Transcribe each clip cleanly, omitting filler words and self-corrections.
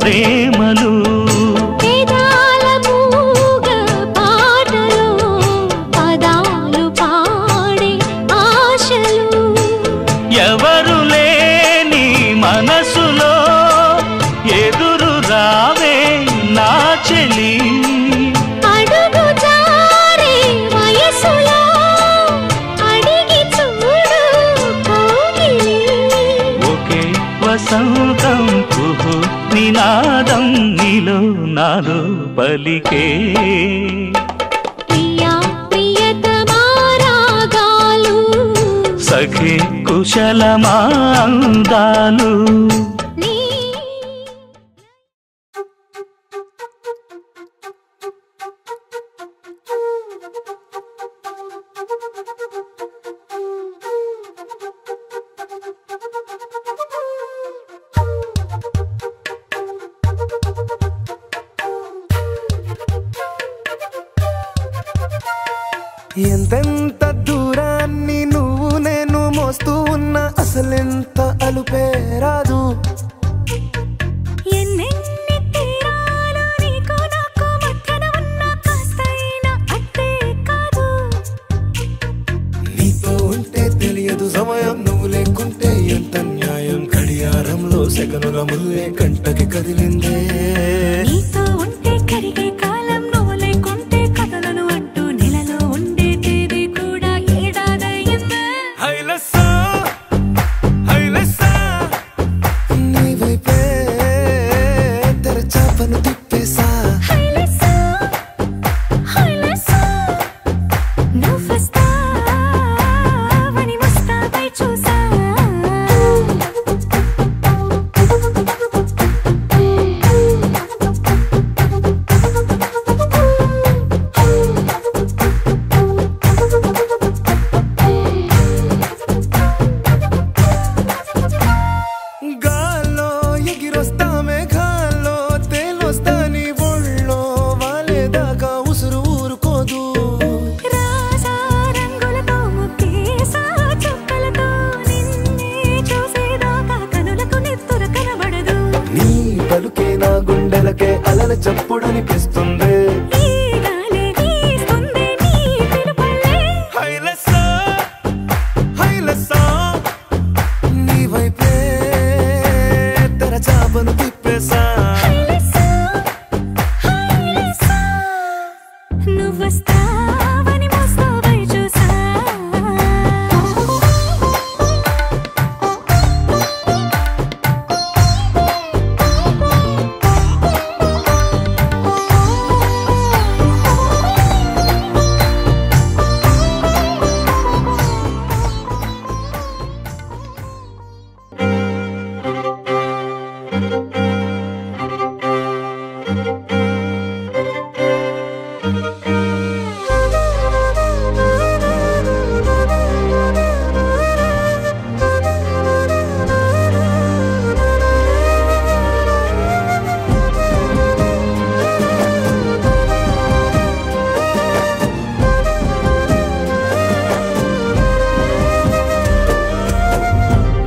ప్రేమలు ఎవరు లేని మనసులో ఎదురు రావే నా చెలి అడుగు జారే వయసులో అడిగి చూడు కోగిలి ఒకే వసంతం కుహు నినాదం నీలో నాలో పలికే సఖి కుశలమాందాలు ఎంతెంత దూరాన్ని నువ్వు నేను మోస్తూ ఉన్నా అసలెంత అలుపే రాదు ఎన్నెన్ని తీరాలు నీకు నాకు మధ్యన ఉన్న కాస్తైనా అట్టే కాదు నీతో ఉంటే తెలియదు సమయం నువ్వు లేకుంటే ఎంత న్యాయం గడియారంలో సెకనుల ముల్లే కంటకి కదిలిందే నీతో ఉంటే కరిగే కాలం నువ్వు లేకుంటే కథలను అంటూ నెలలో ఉండే తేదీ కూడా ఏడాదయ్యిందే హైలెస్సా హైలెస్సా నీ వైపే తెరచాపను తిప్పేసా హైలెస్సా హైలెస్సా నువ్వొస్తావని ముస్తాబై చూసా గాల్లో ఎగిరొస్తా మేఘాల్లో తేలొస్తా నీ ఒళ్ళో వాలేదాకా ఉసురు ఊరుకోదు రాజా రంగులతో ముక్కేసా చుక్కలతో నిన్నే చూసేదాకా కనులకు నెత్తుర కనబడదు నీ పలుకే నా గుండెలకే అలల చప్పుడనిపిస్తుంది ఈ గాలి వీస్తుంది నీ పిలుపులే హైలెస్సా హైలెస్సా నీ వైపే తెరచాపను తిప్పేసా హైలెస్సా హైలెస్సా నువ్వొస్తావని ముస్తాబై చూసా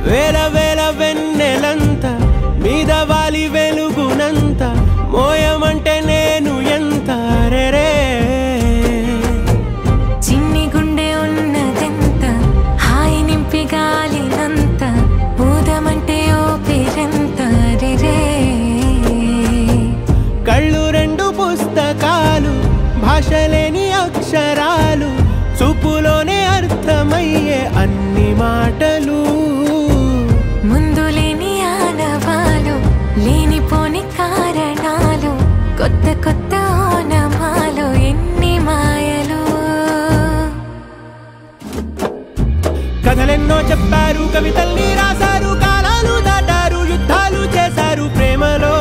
వేల వేల వెన్నెలంత మీద వాలి వెలుగునంత మోయమంటే నేను ఎంత రే చిన్ని గుండె ఉన్నదెంత హాయి నింపి గాలినంత ఊదమంటే ఓపిరెంత రే కళ్ళు రెండు పుస్తకాలు భాష లేని అక్షరాలు చూపులోనే అర్థమయ్యే అన్ని మాటలు ముందు లేని ఆనవాలు లేనిపోని కారణాలు కొత్త కొత్త ఓనమాలు ఎన్ని మాయలు కథలెన్నో చెప్పారు కవితల్ని రాశారు కాలాలు దాటారు యుద్ధాలు చేశారు ప్రేమలో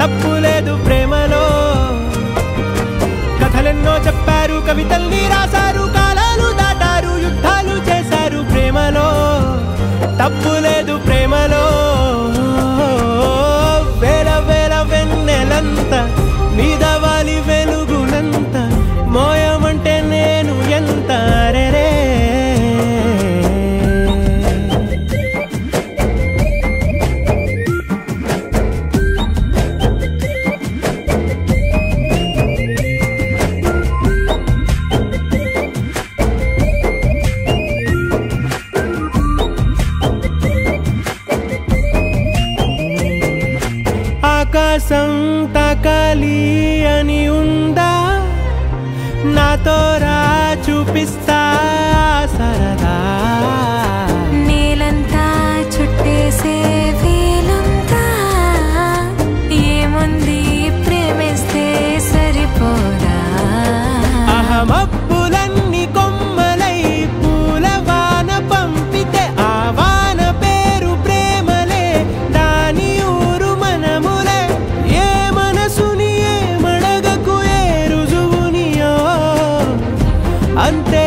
తప్పు లేదు ప్రేమలో కథలెన్నో చెప్పారు కవితల్ని రాశారు కాలాలు దాటారు యుద్ధాలు చేశారు ప్రేమలో తప్పు లేదు ప్రేమలో వేల వేల వెన్నెలంత ఆకాశం తకలి అని ఉందా నాతో రా చూపిస్తా సరదా నేలంతా చుట్టేసే వీలుందా ఏముంది ప్రేమిస్తే సరిపోదా అహమప్పులన్నీ కొమ్మలై పూల వాన పంపితే ఆ వాన పేరు ప్రేమలే దాని ఊరు మనములే ఏ మనసుని ఏ మడగకు ఏ రుజువునియో అంతే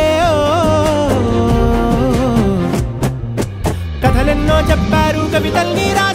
కథలెన్నో చెప్పారు కవితల్ని రాశారు